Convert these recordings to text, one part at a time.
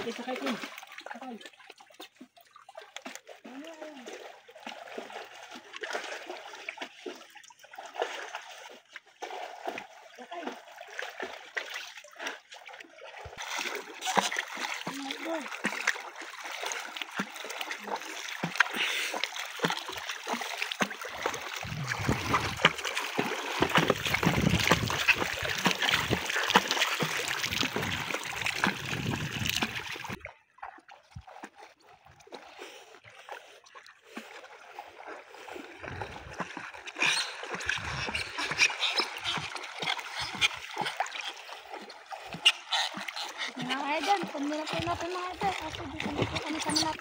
Sakay ko. Sakay. Idol, pumilapin natin mga idol kasi dito na po kami sa malap.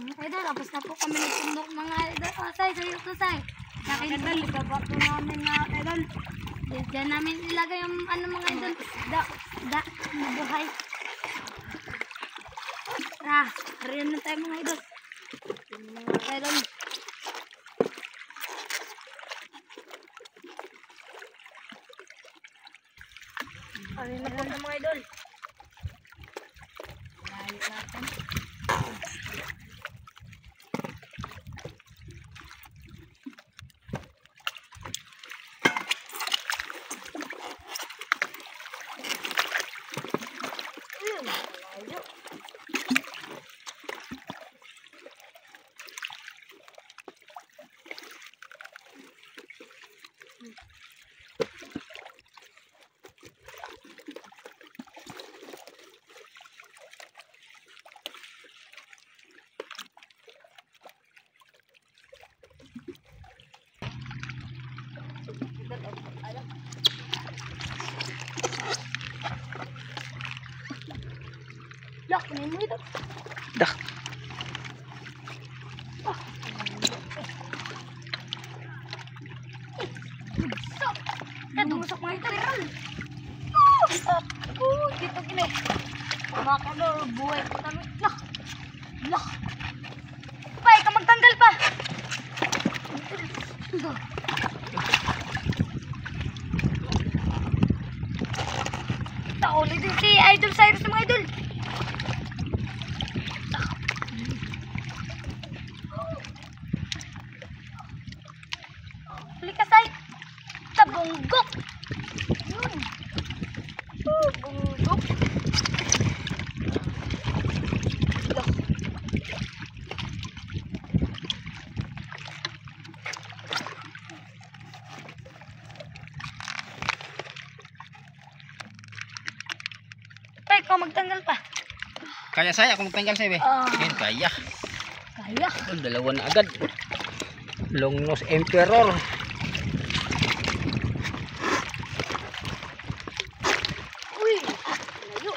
Mga idol, tapos na po kami nagtundok mga idol. Say, sayo to say. Mga idol, ibaba po namin mga idol. Diyan namin ilagay yung ano mga idol. Mabuhay. Hariyan na tayo mga idol. Mga idol. Hariyan na po tayo mga idol. Dak, kunin mo ito. Dak. Dumusok mga ito. Dito gini. Mga kadol, buhay po kami. Lah. Pa, ikaw magtanggal pa. Ulit din si Idol Cyrus mga idol. Huli ka say. Tabunggok. Bunggok. Ikaw magtanggal pa. Kaya saya ako magtanggal sa'yo, kaya. Kaya. Dalawa na agad. Long nose emperor. Uy, layo.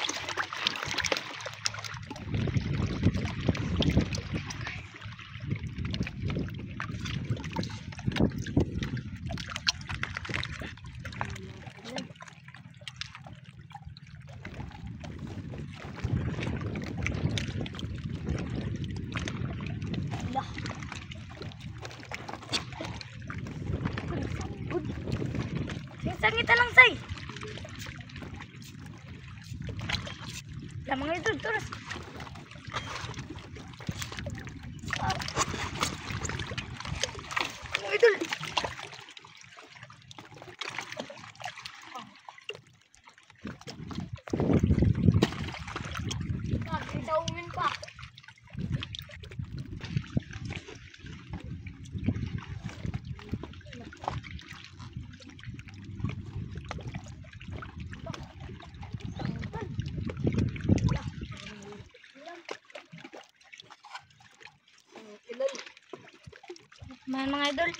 Sangita lang say. Mga idol, terus. Mga idol. Daungin pa. Mga idol.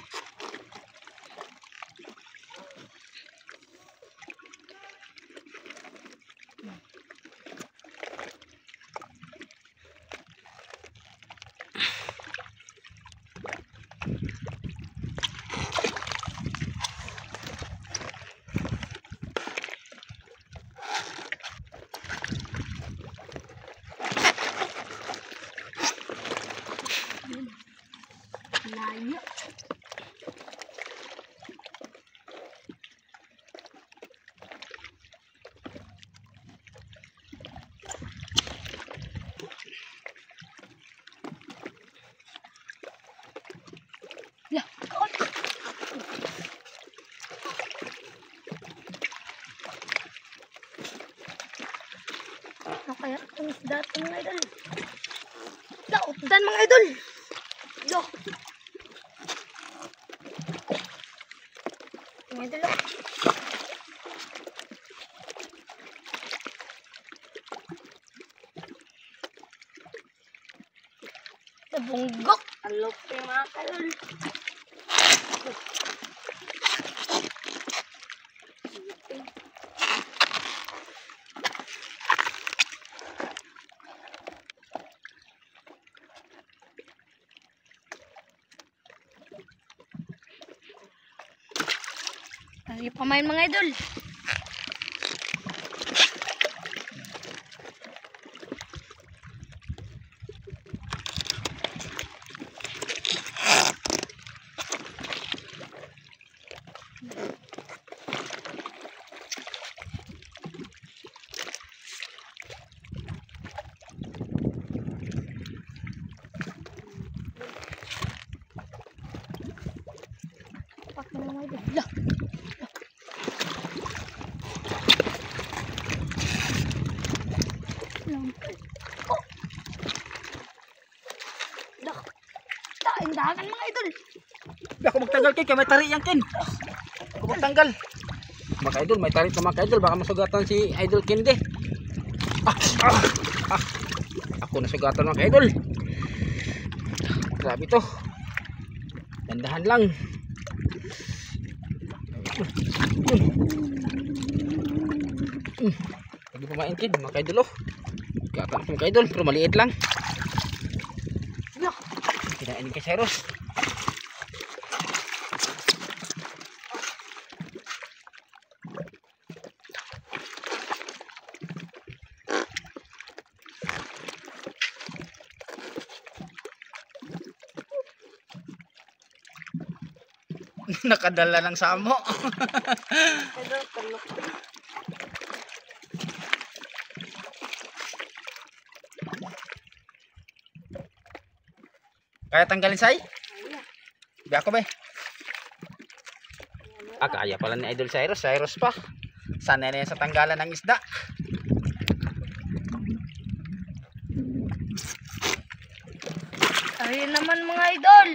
Layo. kaya itong isda ito mga idol. Naupdan mga idol. Yo. Mga idol. Nabunggok. Alok yung mga idol. Ay, pamain mga idol. Pakai mga idol. Lah. Oh. Dah. Dahan mga idol. Ako magtanggal kin, kaya may tari yan kin. Ako magtanggal. Mga idol, may tari pa mga idol. Baka masugatan si Idol Kinde. Ako nasugatan mga idol. Grabe to. Dandahan lang. Lagi pamain kin mga idol oh. Gatan mga idol, pero maliit lang. Kinain kay Cyrus. Nakadala ng samo. Kaya tanggalin say? Di ako ba? Kaya pala ni Idol Cyrus. Cyrus pa. Sana na yan sa tanggalan ng isda. Ayun naman mga idol.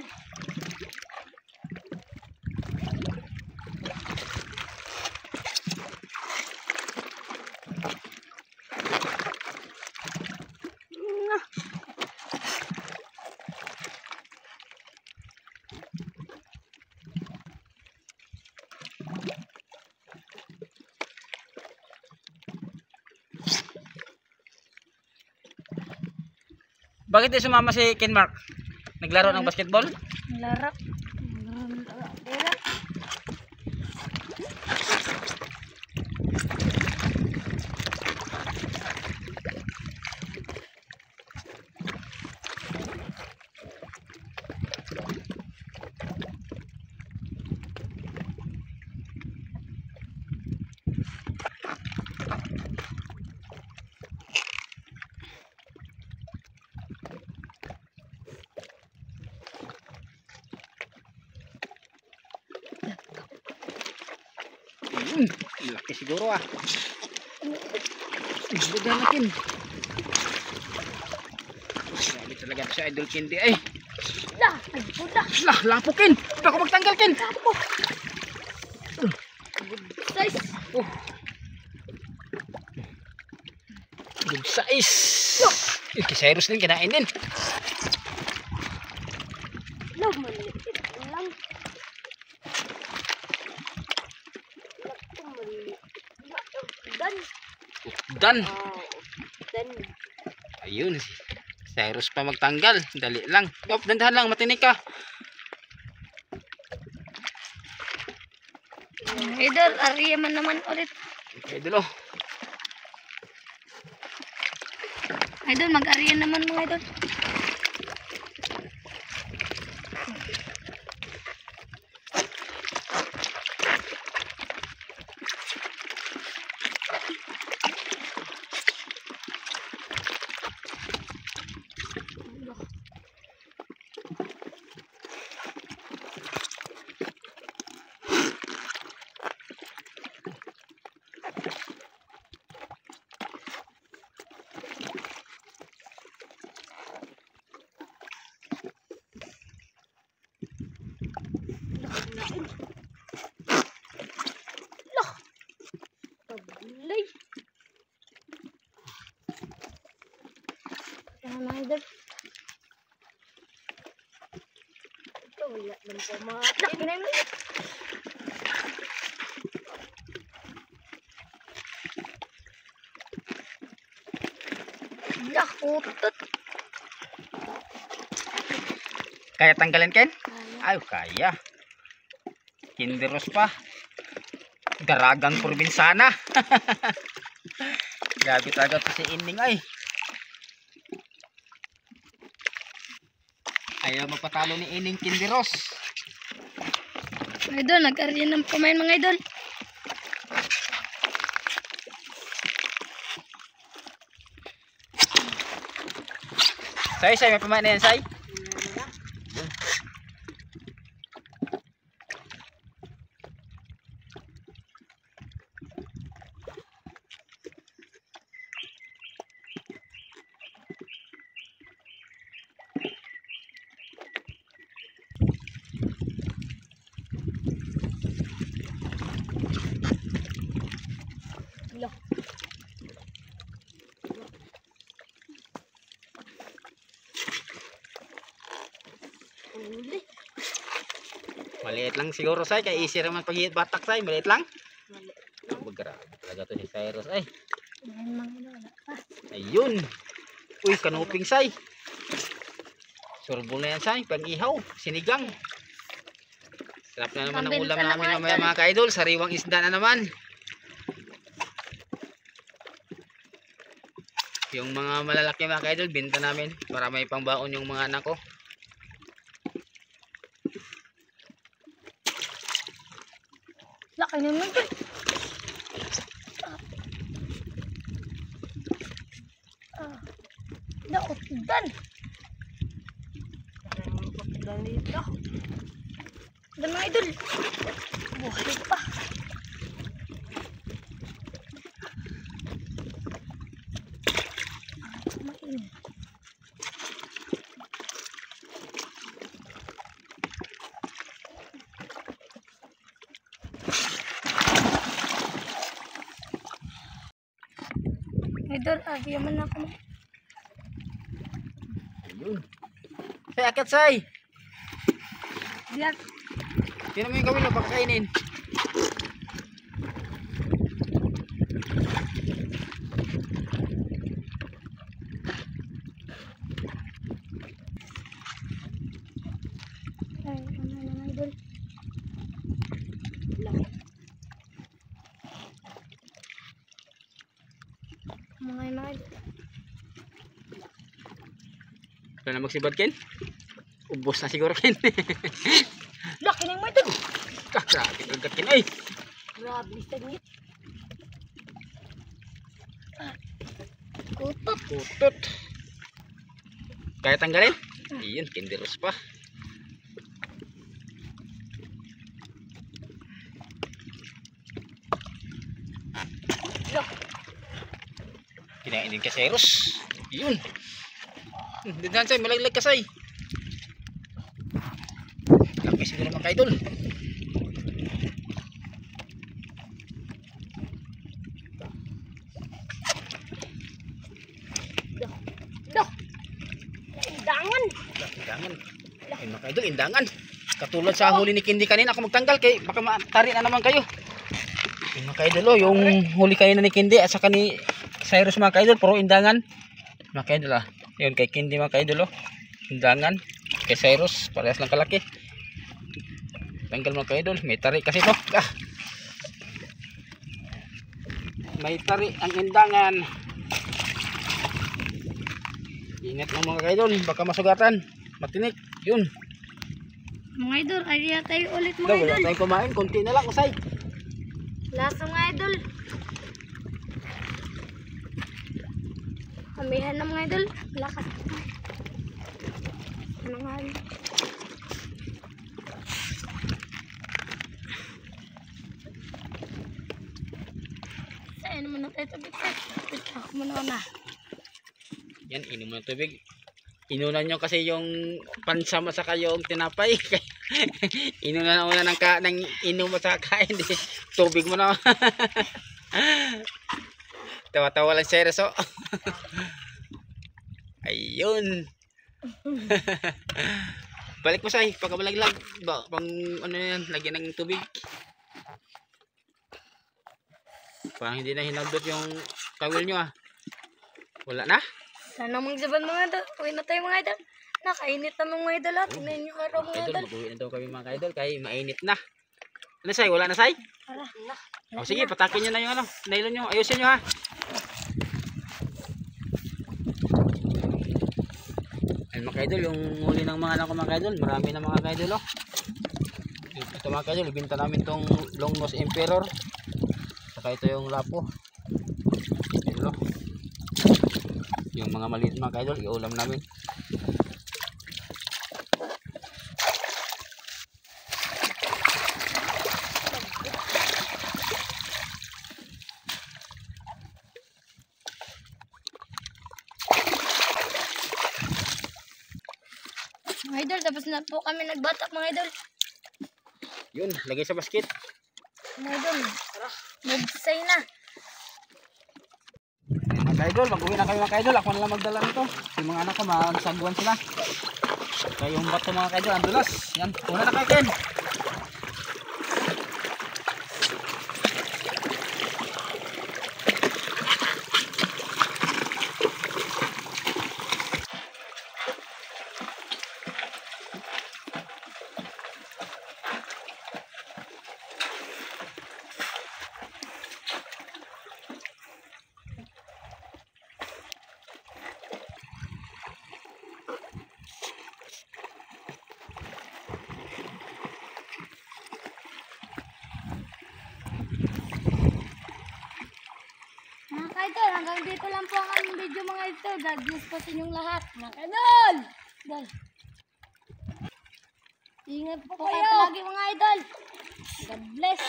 Bakit di sumama si Ken Mark? Naglaro ng basketball? Laro. Laki siguro ah. Budan natin. Grabe talaga si Idol Kinde ay. Lah, nagbudak. Lah, lapukin. Hindi ako magtanggal kin. Lapok. Size. Good size. Kay Cyrus din kinain din. Lo, maliit lang. Dan. Dan. Ayun si Cyrus pa magtanggal. Dali lang. Dandahan lang, matinik ka. Idol, ariya man naman ulit. Idol oh. Idol, mag-ariya naman mga idol. Yan mga idol. Ito, wala lang po mga... Laki na yun. Yakutot. Kaya tanggalin Ken? Kaya. Ay, kaya. Kinderos pa. Garagang probinsana. Grabe talaga to si Ining ay. Ayaw magpatalo ni Ining Kinderos. Mga idol, nag-aryan ng kumain mga idol. Say, may pamain na yan, Say. Hello. Uli. Maliit lang siguro, Say. Kaya easy naman pag batak, Say. Maliit lang. Mali. Grabe talaga to si Cyrus ay. Yan mga idol. Ayun. Uy, kanuping, Say. Surbol na yan, Say. Pag ihaw, sinigang. Sarap na naman ang ulam namin mamaya mga ka-idol. Sariwang isda na naman. Yung mga malalaki mga ka-idol, binta namin para may pangbaon yung mga anak ko. Laki na naman idol. Nautdan. Nautdan dito. Dan mga idol. Buhay pa. Main. Idol, man ako. Ayun. Say, akit, Say. Diyan. Yun naman yung gawin mo, baka kainin. Ay, ano mga idol. Mga idol. Wala na magsibad, Ken? Ubos na siguro, Ken. Laki na yung mga idol. Grabe talaga, Ken ay. Grabe, saglit. Kutot. Tutot. Kaya tanggalin? Iyon, kinderos pa. Kinain din kaseros. Iyon. Dindan, Say, malaglag ka, Say. Laki siguro mga ka-idol. Loh. Indangan. Indangan. Ay, mga ka-idol, indangan. Katulad sa huli ni Kindi kanina, ako magtanggal kay baka matari na naman kayo. Ay, mga ka-idol, oh, yung huli kayo na ni Kindi at saka ni Cyrus mga ka-idol, puro indangan. Mga ka-idol, ah. Yun kay Kindi mga ka-idol, oh. Indangan. Kay Cyrus, parehas lang kalaki. Tanggal mga ka-idol, may tari kasi to. Ah. May tari ang indangan. Ingat lang mga ka-idol, baka masugatan. Matinik, yun. Mga idol, ay tayo ulit mga Wala idol. tayong kumain, konti na lang, Usay. Lasa mga idol. Kamihan na mga idol. Lakas. Ano nga yun? Saan naman na tayo tabi? Ako muna na. Yan, inom mo ng tubig. Inunan nyo kasi yung pansam at saka yung tinapay. Inunan na una ng inom at saka kain. Tubig mo na. Tawa-tawa lang siya, Reso. Ayun. Balik mo say, pagkabalaglag. Pang ano yan, lagyan ng tubig. Parang hindi na hinaldot yung tawil nyo ah. Wala na? Sana magsaban mga idol. Uwi na tayo mga idol. Nakainit na mga idol ha. Tingnan nyo araw mga Idol, idol. mag-uwi na daw kami mga idol kaya mainit na. Ano say, wala na say? Tara. O sige, patakin nyo na yung ano, nylon nyo. Ayusin nyo ha. Ayun mga idol, yung huli ng mga anak ko mga idol. Marami na mga idol oh. Ito mga idol, ibinta namin tong long nose emperor. Saka ito yung lapo. Ayun oh. Yung mga maliit mga idol, iulam namin. Mga idol, tapos na po kami nagbatak mga idol. Yun, lagay sa basket. Mga idol, nagsay na. Mga idol, mag-uwi na kayo mga idol. Ako na lang magdala nito. Yung mga anak ko, magsagwan sila. Kaya yung bato mga idol, ang dulas. Yan, una na kayo Ken. Mga idol, hanggang dito lang po ang aming video mga idol. God bless po sa inyong lahat. Mga idol! Idol. Ingat po kayo lagi mga idol. God bless.